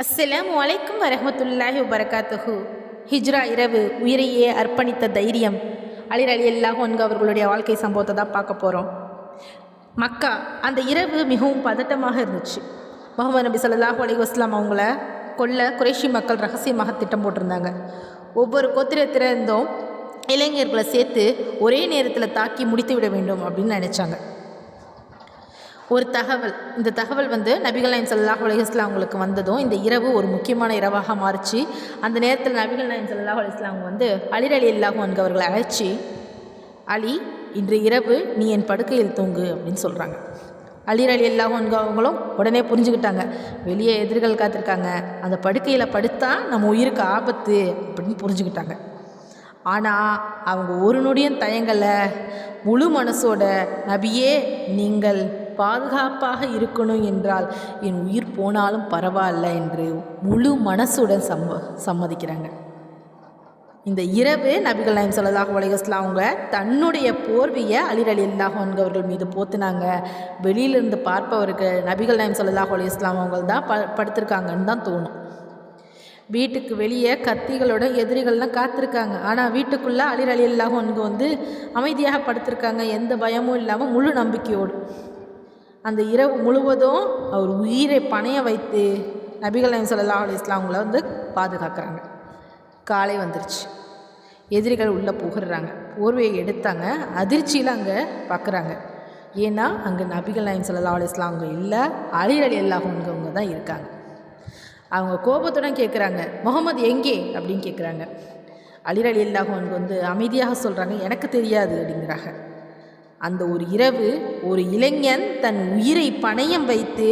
அஸ்ஸலாமு அலைக்கும் வரஹ்மத்துல்லாஹி வபரகாத்துஹு. ஹிஜ்ரா இரவு உயிரையே அர்ப்பணித்த தைரியம். அலி ரலியல்லாஹு அன்ஹு அவர்களுடைய வாழ்க்கை சம்பவத்தை தான் பார்க்க போகிறோம். மக்கா அந்த இரவு மிகவும் பதட்டமாக இருந்துச்சு. முஹம்மது நபி ஸல்லல்லாஹு அலைஹி வஸல்லம் அவங்கள கொல்ல குறைஷி மக்கள் ரகசியமாக திட்டம் போட்டிருந்தாங்க. ஒவ்வொரு கோத்திரத்திலிருந்தும் இளைஞர்களை சேர்த்து ஒரே நேரத்தில் தாக்கி முடித்து விட வேண்டும் அப்படின்னு நினச்சாங்க. ஒரு தகவல், இந்த தகவல் நபிகள் நாயகம் ஸல்லல்லாஹு அலைஹி வஸல்லம் அவங்களுக்கு வந்ததும் இந்த இரவு ஒரு முக்கியமான இரவாக மாறிச்சு. அந்த நேரத்தில் நபிகள் நாயகம் ஸல்லல்லாஹு அலைஹி வஸல்லம் அவங்க அலி ரலியல்லாஹு அன்ஹு அவர்களை அழைச்சி, அலி இன்று இரவு நீ என் படுக்கையில் தூங்கு அப்படின்னு சொல்கிறாங்க. அலி ரலியல்லாஹு அன்ஹு அவங்களும் உடனே புரிஞ்சுக்கிட்டாங்க, வெளியே எதிரிகள் காத்திருக்காங்க, அந்த படுக்கையில் படுத்தா நம்ம உயிருக்கு ஆபத்து அப்படின்னு புரிஞ்சுக்கிட்டாங்க. ஆனால் அவங்க ஒரு நொடியும் தயங்கலை. முழு மனசோட, நபியே நீங்கள் பாதுகாப்பாக இருக்கணும் என்றால் என் உயிர் போனாலும் பரவாயில்ல என்று முழு மனசுடன் சம்மதிக்கிறாங்க. இந்த இரவு நபிகள் நாயகம் ஸல்லல்லாஹு அலைஹி வஸல்லம் அவங்க தன்னுடைய போர்வையை அலி ரலியல்லாஹு அன்ஹு அவர்கள் மீது போத்துனாங்க. வெளியிலிருந்து பார்ப்பவருக்கு நபிகள் நாயகம் ஸல்லல்லாஹு அலைஹி வஸல்லம் அவங்க தான் படுத்திருக்காங்கன்னு தான் தோணும். வீட்டுக்கு வெளியே கத்திகளோட எதிரிகள்லாம் காத்திருக்காங்க. ஆனால் வீட்டுக்குள்ளே அலி ரலியல்லாஹு அன்ஹு அமைதியாக படுத்திருக்காங்க, எந்த பயமும் இல்லாமல் முழு நம்பிக்கையோடு. அந்த இரவு முழுவதும் அவர் உயிரை பணைய வைத்து நபிகள் நாயகம் ஸல்லல்லாஹு அலைஹி வஸல்லம் அவங்கள பாதுகாக்கிறாங்க. காலை வந்துருச்சு, எதிரிகள் உள்ளே புகுறாங்க. போர்வையை எடுத்தாங்க, அதிர்ச்சியில் அங்கே பார்க்குறாங்க. ஏன்னா அங்கே நபிகள் நாயகம் ஸல்லல்லாஹு அலைஹி வஸல்லம் அவங்க இல்லை, அலி ரலியல்லாஹு அன்ஹு அவங்க தான் இருக்காங்க. அவங்க கோபத்துடன் கேட்குறாங்க, முகமது எங்கே அப்படின்னு கேட்குறாங்க. அலி ரலியல்லாஹு அன்ஹு அமைதியாக சொல்கிறாங்க, எனக்கு தெரியாது அப்படிங்கிறாங்க. அந்த ஒரு இரவு ஒரு இளைஞன் தன் உயிரை பணயம் வைத்து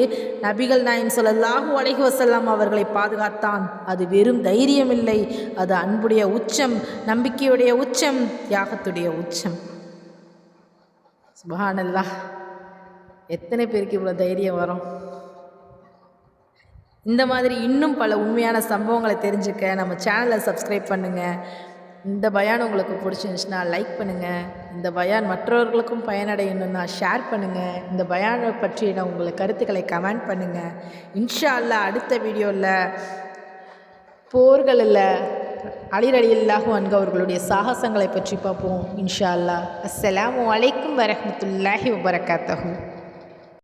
நபிகள் நாயகம் ஸல்லல்லாஹு அலைஹி வஸல்லம் அவர்களை பாதுகாத்தான். அது வெறும் தைரியம் இல்லை, அது அன்புடைய உச்சம், நம்பிக்கையுடைய உச்சம், தியாகத்துடைய உச்சம். சுப்ஹானல்லாஹ், எத்தனை பேருக்கு இவ்வளோ தைரியம் வரும்? இந்த மாதிரி இன்னும் பல உண்மையான சம்பவங்களை தெரிஞ்சுக்க நம்ம சேனலை சப்ஸ்கிரைப் பண்ணுங்கள். இந்த பயான் உங்களுக்கு பிடிச்சிருந்துச்சுன்னா லைக் பண்ணுங்கள். இந்த பயான் மற்றவர்களுக்கும் பயனடையணும்னா ஷேர் பண்ணுங்கள். இந்த பயானை பற்றின உங்களை கருத்துக்களை கமெண்ட் பண்ணுங்கள். இன்ஷா அல்லாஹ் அடுத்த வீடியோவில் போர்களில் அலி ரலியல்லாஹு அன்ஹு அவர்களுடைய சாகசங்களை பற்றி பார்ப்போம் இன்ஷா அல்லாஹ். அஸ்ஸலாமு அலைக்கும் வரஹ்மத்துல்லாஹி வபரகாத்துஹு.